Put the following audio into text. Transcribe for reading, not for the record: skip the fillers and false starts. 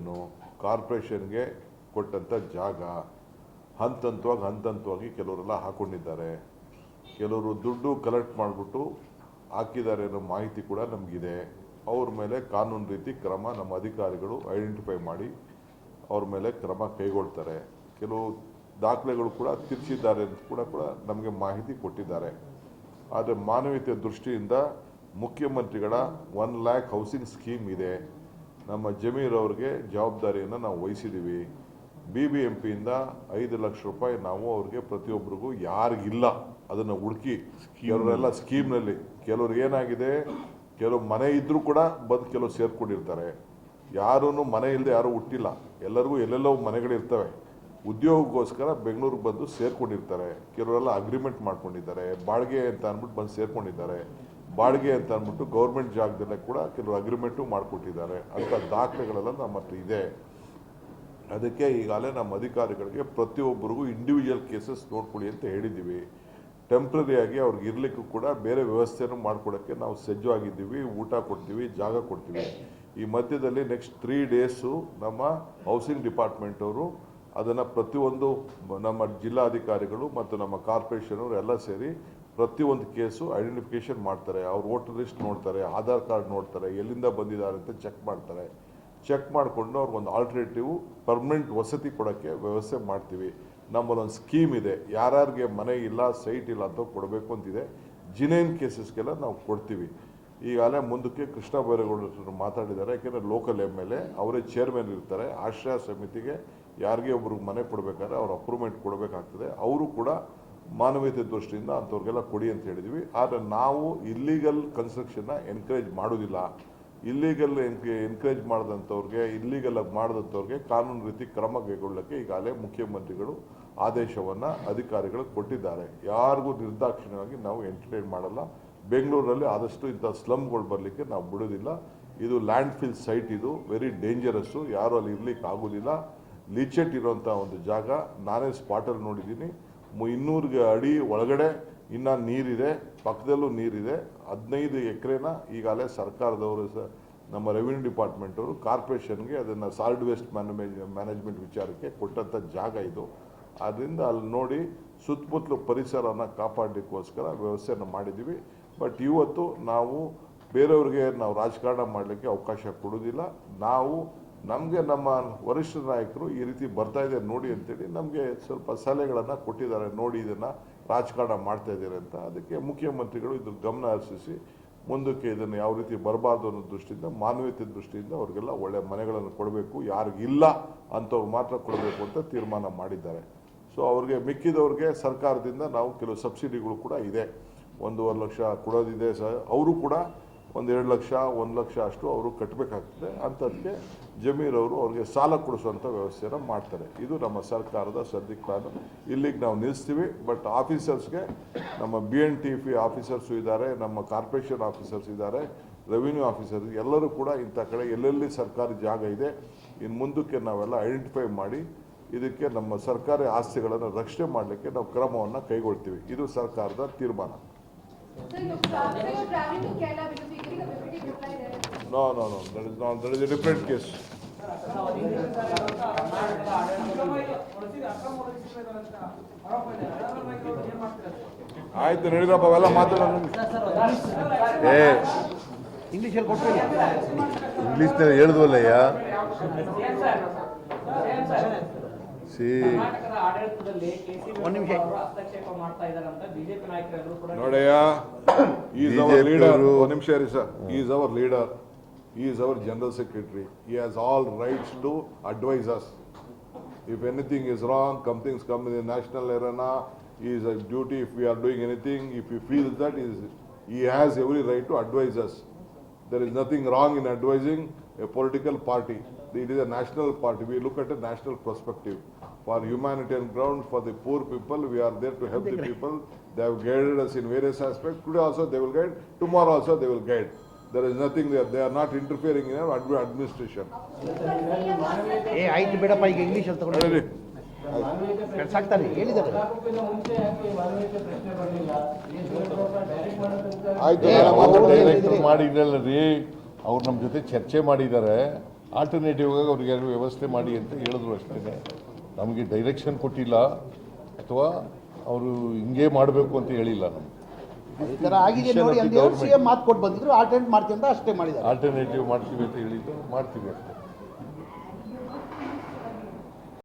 Permission, ಕಾರ್ಪೊರೇಷನ್ಗೆ ಕೊಟ್ಟಂಥ ಜಾಗ ಹಂತವಾಗಿ ಕೆಲವರೆಲ್ಲ ಹಾಕ್ಕೊಂಡಿದ್ದಾರೆ. ಕೆಲವರು ದುಡ್ಡು ಕಲೆಕ್ಟ್ ಮಾಡಿಬಿಟ್ಟು ಹಾಕಿದ್ದಾರೆ ಅನ್ನೋ ಮಾಹಿತಿ ಕೂಡ ನಮಗಿದೆ. ಅವ್ರ ಮೇಲೆ ಕಾನೂನು ರೀತಿ ಕ್ರಮ ನಮ್ಮ ಅಧಿಕಾರಿಗಳು ಐಡೆಂಟಿಫೈ ಮಾಡಿ ಅವ್ರ ಮೇಲೆ ಕ್ರಮ ಕೈಗೊಳ್ತಾರೆ. ಕೆಲವು ದಾಖಲೆಗಳು ಕೂಡ ತಿರ್ಚಿದ್ದಾರೆ ಅಂತ ಕೂಡ ನಮಗೆ ಮಾಹಿತಿ ಕೊಟ್ಟಿದ್ದಾರೆ. ಆದರೆ ಮಾನವೀಯತೆ ದೃಷ್ಟಿಯಿಂದ ಮುಖ್ಯಮಂತ್ರಿಗಳ 1 lakh ಹೌಸಿಂಗ್ ಸ್ಕೀಮ್ ಇದೆ. ನಮ್ಮ ಜಮೀರ್ ಅವ್ರಿಗೆ ಜವಾಬ್ದಾರಿಯನ್ನು ನಾವು ವಹಿಸಿದ್ದೀವಿ. BBMPಯಿಂದ 5 ಲಕ್ಷ ರೂಪಾಯಿ ನಾವು ಅವ್ರಿಗೆ ಪ್ರತಿಯೊಬ್ಬರಿಗೂ ಯಾರಿಗಿಲ್ಲ ಅದನ್ನು ಹುಡುಕಿ ಕೆಲವರೆಲ್ಲ ಸ್ಕೀಮ್ನಲ್ಲಿ ಕೆಲವ್ರಿಗೆ ಏನಾಗಿದೆ, ಕೆಲವು ಮನೆ ಇದ್ದರೂ ಕೂಡ ಬಂದು ಕೆಲವು ಸೇರ್ಕೊಂಡಿರ್ತಾರೆ. ಯಾರೂ ಮನೆ ಇಲ್ಲದೆ ಯಾರೂ ಹುಟ್ಟಿಲ್ಲ, ಎಲ್ಲರಿಗೂ ಎಲ್ಲೆಲ್ಲೋ ಮನೆಗಳಿರ್ತವೆ. ಉದ್ಯೋಗಕ್ಕೋಸ್ಕರ ಬೆಂಗಳೂರಿಗೆ ಬಂದು ಸೇರ್ಕೊಂಡಿರ್ತಾರೆ. ಕೆಲವರೆಲ್ಲ ಅಗ್ರಿಮೆಂಟ್ ಮಾಡ್ಕೊಂಡಿದ್ದಾರೆ, ಬಾಡಿಗೆ ಅಂತ ಅಂದ್ಬಿಟ್ಟು ಬಂದು ಸೇರ್ಕೊಂಡಿದ್ದಾರೆ. ಬಾಡಿಗೆ ಅಂತ ಅಂದ್ಬಿಟ್ಟು ಗೌರ್ಮೆಂಟ್ ಜಾಗದಲ್ಲೇ ಕೂಡ ಕೆಲವು ಅಗ್ರಿಮೆಂಟು ಮಾಡಿಕೊಟ್ಟಿದ್ದಾರೆ. ಅಂಥ ದಾಖಲೆಗಳೆಲ್ಲ ನಮ್ಮ ಹತ್ರ ಇದೆ. ಅದಕ್ಕೆ ಈಗಾಗಲೇ ನಮ್ಮ ಅಧಿಕಾರಿಗಳಿಗೆ ಪ್ರತಿಯೊಬ್ಬರಿಗೂ ಇಂಡಿವಿಜುವಲ್ ಕೇಸಸ್ ನೋಡ್ಕೊಳ್ಳಿ ಅಂತ ಹೇಳಿದ್ದೀವಿ. ಟೆಂಪ್ರರಿಯಾಗಿ ಅವ್ರಿಗೆ ಇರಲಿಕ್ಕೂ ಕೂಡ ಬೇರೆ ವ್ಯವಸ್ಥೆನೂ ಮಾಡಿಕೊಡೋಕ್ಕೆ ನಾವು ಸಜ್ಜಾಗಿದ್ದೀವಿ. ಊಟ ಕೊಡ್ತೀವಿ, ಜಾಗ ಕೊಡ್ತೀವಿ. ಈ ಮಧ್ಯದಲ್ಲಿ ನೆಕ್ಸ್ಟ್ 3 ಡೇಸು ನಮ್ಮ ಹೌಸಿಂಗ್ ಡಿಪಾರ್ಟ್ಮೆಂಟ್ ಅವರು ಅದನ್ನು ಪ್ರತಿಯೊಂದು ನಮ್ಮ ಜಿಲ್ಲಾಧಿಕಾರಿಗಳು ಮತ್ತು ನಮ್ಮ ಕಾರ್ಪೊರೇಷನ್ ಅವರು ಎಲ್ಲ ಸೇರಿ ಪ್ರತಿಯೊಂದು ಕೇಸು ಐಡೆಂಟಿಫಿಕೇಷನ್ ಮಾಡ್ತಾರೆ. ಅವ್ರು ವೋಟರ್ ಲಿಸ್ಟ್ ನೋಡ್ತಾರೆ, ಆಧಾರ್ ಕಾರ್ಡ್ ನೋಡ್ತಾರೆ, ಎಲ್ಲಿಂದ ಬಂದಿದ್ದಾರೆ ಅಂತ ಚೆಕ್ ಮಾಡ್ತಾರೆ. ಚೆಕ್ ಮಾಡಿಕೊಂಡು ಅವ್ರಿಗೊಂದು ಆಲ್ಟರ್ನೇಟಿವ್ ಪರ್ಮನೆಂಟ್ ವಸತಿ ಕೊಡೋಕ್ಕೆ ವ್ಯವಸ್ಥೆ ಮಾಡ್ತೀವಿ. ನಮ್ಮಲ್ಲೊಂದು ಸ್ಕೀಮ್ ಇದೆ, ಯಾರ್ಯಾರಿಗೆ ಮನೆ ಇಲ್ಲ, ಸೈಟ್ ಇಲ್ಲ ಅಂತ ಕೊಡಬೇಕು ಅಂತಿದೆ. ಜಿನೈನ್ ಕೇಸಸ್ಗೆಲ್ಲ ನಾವು ಕೊಡ್ತೀವಿ. ಈಗಾಗಲೇ ಮುಂದಕ್ಕೆ ಕೃಷ್ಣ ಬೈರೇಗೌಡರು ಮಾತಾಡಿದ್ದಾರೆ. ಯಾಕೆಂದರೆ ಲೋಕಲ್ MLA ಅವರೇ ಚೇರ್ಮನ್ ಇರ್ತಾರೆ. ಆಶ್ರಯ ಸಮಿತಿಗೆ ಯಾರಿಗೆ ಒಬ್ರಿಗೆ ಮನೆ ಕೊಡಬೇಕಾದ್ರೆ ಅವ್ರು ಅಪ್ರೂವ್ಮೆಂಟ್ ಕೊಡಬೇಕಾಗ್ತದೆ. ಅವರು ಕೂಡ ಮಾನವೀಯತೆ ದೃಷ್ಟಿಯಿಂದ ಅಂಥವ್ರಿಗೆಲ್ಲ ಕೊಡಿ ಅಂತ ಹೇಳಿದ್ವಿ. ಆದರೆ ನಾವು ಇಲ್ಲೀಗಲ್ ಕನ್ಸ್ಟ್ರಕ್ಷನ್ನ ಎನ್ಕರೇಜ್ ಮಾಡೋದಿಲ್ಲ. ಇಲ್ಲೀಗಲ್ ಎನ್ಕರೇಜ್ ಮಾಡಿದಂಥವ್ರಿಗೆ, ಇಲ್ಲೀಗಲ್ ಮಾಡಿದಂಥವ್ರಿಗೆ ಕಾನೂನು ರೀತಿ ಕ್ರಮ ಕೈಗೊಳ್ಳೋಕ್ಕೆ ಈಗಾಗಲೇ ಮುಖ್ಯಮಂತ್ರಿಗಳು ಆದೇಶವನ್ನು ಅಧಿಕಾರಿಗಳಿಗೆ ಕೊಟ್ಟಿದ್ದಾರೆ. ಯಾರಿಗೂ ನಿರ್ದಾಕ್ಷಿಣ್ಯವಾಗಿ ನಾವು ಎಂಟರ್ಟೈನ್ ಮಾಡಲ್ಲ. ಬೆಂಗಳೂರಲ್ಲಿ ಆದಷ್ಟು ಇಂಥ ಸ್ಲಮ್ಗಳು ಬರಲಿಕ್ಕೆ ನಾವು ಬಿಡೋದಿಲ್ಲ. ಇದು ಲ್ಯಾಂಡ್ ಫಿಲ್ ಸೈಟ್, ಇದು ವೆರಿ ಡೇಂಜರಸ್ಸು, ಯಾರು ಅಲ್ಲಿ ಇರಲಿಕ್ಕೆ ಆಗೋದಿಲ್ಲ. ಲೀಚೆಟ್ ಇರೋಂಥ ಒಂದು ಜಾಗ. ನಾನೇ ಸ್ಪಾಟಲ್ಲಿ ನೋಡಿದ್ದೀನಿ. 200 ಅಡಿ ಒಳಗಡೆ ಇನ್ನೂ ನೀರಿದೆ, ಪಕ್ಕದಲ್ಲೂ ನೀರಿದೆ. 15 ಎಕರೆನ ಈಗಾಗಲೇ ಸರ್ಕಾರದವರು ನಮ್ಮ ರೆವಿನ್ಯೂ ಡಿಪಾರ್ಟ್ಮೆಂಟವರು ಕಾರ್ಪೊರೇಷನ್ಗೆ ಅದನ್ನು ಸಾಲಿಡ್ ವೇಸ್ಟ್ ಮ್ಯಾನೇಜ್ಮೆಂಟ್ ವಿಚಾರಕ್ಕೆ ಕೊಟ್ಟಂಥ ಜಾಗ ಇದು. ಆದ್ದರಿಂದ ಅಲ್ಲಿ ನೋಡಿ ಸುತ್ತಮುತ್ತಲು ಪರಿಸರನ ಕಾಪಾಡಲಿಕ್ಕೋಸ್ಕರ ವ್ಯವಸ್ಥೆಯನ್ನು ಮಾಡಿದ್ದೀವಿ. ಬಟ್ ಇವತ್ತು ನಾವು ಬೇರೆಯವ್ರಿಗೆ ನಾವು ರಾಜಕಾರಣ ಮಾಡಲಿಕ್ಕೆ ಅವಕಾಶ ಕೊಡೋದಿಲ್ಲ. ನಮಗೆ ನಮ್ಮ ವರಿಷ್ಠ ನಾಯಕರು ಈ ರೀತಿ ಬರ್ತಾ ಇದೆ ನೋಡಿ ಅಂತೇಳಿ ನಮಗೆ ಸ್ವಲ್ಪ ಸಲಹೆಗಳನ್ನು ಕೊಟ್ಟಿದ್ದಾರೆ. ನೋಡಿ ಇದನ್ನು ರಾಜಕಾರಣ ಮಾಡ್ತಾ ಇದ್ದಾರೆ ಅಂತ. ಅದಕ್ಕೆ ಮುಖ್ಯಮಂತ್ರಿಗಳು ಇದ್ರ ಗಮನ ಹರಿಸಿ ಮುಂದಕ್ಕೆ ಇದನ್ನು ಯಾವ ರೀತಿ ಬರಬಾರ್ದು ಅನ್ನೋ ದೃಷ್ಟಿಯಿಂದ, ಮಾನವೀಯತೆ ದೃಷ್ಟಿಯಿಂದ ಅವ್ರಿಗೆಲ್ಲ ಒಳ್ಳೆ ಮನೆಗಳನ್ನು ಕೊಡಬೇಕು, ಯಾರಿಗಿಲ್ಲ ಅಂಥವ್ರು ಮಾತ್ರ ಕೊಡಬೇಕು ಅಂತ ತೀರ್ಮಾನ ಮಾಡಿದ್ದಾರೆ. ಸೊ ಅವ್ರಿಗೆ ಮಿಕ್ಕಿದವ್ರಿಗೆ ಸರ್ಕಾರದಿಂದ ನಾವು ಕೆಲವು ಸಬ್ಸಿಡಿಗಳು ಕೂಡ ಇದೆ. 1.5 ಲಕ್ಷ ಕೊಡೋದಿದೆ ಸರ್. ಅವರು ಕೂಡ 2 ಲಕ್ಷ 1 ಲಕ್ಷ ಅಷ್ಟು ಅವರು ಕಟ್ಟಬೇಕಾಗ್ತದೆ. ಅಂಥದ್ದಕ್ಕೆ ಜಮೀರವರು ಅವ್ರಿಗೆ ಸಾಲ ಕೊಡಿಸುವಂಥ ವ್ಯವಸ್ಥೆಯನ್ನು ಮಾಡ್ತಾರೆ. ಇದು ನಮ್ಮ ಸರ್ಕಾರದ ಸದ್ಯಕ್ಕೆ ಪ್ಲಾನು. ಇಲ್ಲಿಗೆ ನಾವು ನಿಲ್ಲಿಸ್ತೀವಿ. ಬಟ್ ಆಫೀಸರ್ಸ್ಗೆ ನಮ್ಮ BNTP ಆಫೀಸರ್ಸು ಇದ್ದಾರೆ, ನಮ್ಮ ಕಾರ್ಪೊರೇಷನ್ ಆಫೀಸರ್ಸ್ ಇದ್ದಾರೆ, ರೆವಿನ್ಯೂ ಆಫೀಸರ್ಸ್ ಎಲ್ಲರೂ ಕೂಡ ಇಂಥ ಕಡೆ ಎಲ್ಲೆಲ್ಲಿ ಸರ್ಕಾರಿ ಜಾಗ ಇದೆ ಇನ್ನು ಮುಂದಕ್ಕೆ ನಾವೆಲ್ಲ ಐಡೆಂಟಿಫೈ ಮಾಡಿ ಇದಕ್ಕೆ ನಮ್ಮ ಸರ್ಕಾರಿ ಆಸ್ತಿಗಳನ್ನು ರಕ್ಷಣೆ ಮಾಡಲಿಕ್ಕೆ ನಾವು ಕ್ರಮವನ್ನು ಕೈಗೊಳ್ತೀವಿ. ಇದು ಸರ್ಕಾರದ ತೀರ್ಮಾನ. No. That is a different case. ಆಯ್ತು ನಡೀರಪ್ಪ, ಅವೆಲ್ಲ ಮಾತಾಡೋಣ. ಇಂಗ್ಲೀಷಲ್ಲಿ ಕೊಡ್ತೀನಿ, ಇಂಗ್ಲೀಷ್ನಲ್ಲಿ ಹೇಳಿದ್ವಲ್ಲಯ್ಯ. ನೋಡಯ್ಯ, ಈಸ್ ಅವರ್ ಲೀಡರ್. ಒಂದು ನಿಮಿಷ ಇರಿ sir. Is our leader, is our general secretary. He has all rights to advise us. If anything is wrong, things come in the national arena, he is a duty. If we are doing anything, if he feels that he has every right to advise us. There is nothing wrong in advising a political party. It is a national party. We look at a national perspective. For humanitarian ground, for the poor people, we are there to help the people. They have guided us in various aspects. Today also they will guide. Tomorrow also they will guide. There is nothing there. They are not interfering in our administration. ಆಯ್ತು ಬೇಡಪ್ಪ, ಈಗ ಇಂಗ್ಲೀಷಲ್ಲಿ ತಗೊಂಡು ಸಾಕ್ತಾನೆ ಹೇಳಿದ್ದಾರೆ. ಆಯ್ತು, ಮಾಡಿ ರೀ. ಅವ್ರು ನಮ್ಮ ಜೊತೆ ಚರ್ಚೆ ಮಾಡಿದ್ದಾರೆ. ಆಲ್ಟರ್ನೇಟಿವ್ ಆಗಿ ಅವ್ರಿಗೆ ಯಾರು ವ್ಯವಸ್ಥೆ ಮಾಡಿ ಅಂತ ಹೇಳಿದ್ರು ಅಷ್ಟೇ. ನಮಗೆ ಡೈರೆಕ್ಷನ್ ಕೊಟ್ಟಿಲ್ಲ ಅಥವಾ ಅವರು ಹಿಂಗೆ ಮಾಡಬೇಕು ಅಂತ ಹೇಳಿಲ್ಲ ನಮಗೆ. ಈ ಥರ ಆಗಿದೆ ನೋಡಿ ಅಂತ ಹೇಳಿ CM ಮಾತು ಕೊಟ್ಟು ಬಂದಿದ್ರು, ಆಲ್ಟರ್ನೇಟ್ ಮಾಡ್ತೀವಿ ಅಂತ ಅಷ್ಟೇ ಮಾಡಿದ್ದಾರೆ. ಆಲ್ಟರ್ನೇಟಿವ್ ಮಾಡ್ತೀವಿ ಅಂತ ಹೇಳಿದ್ದು ಮಾಡ್ತೀವಿ ಅಷ್ಟೇ.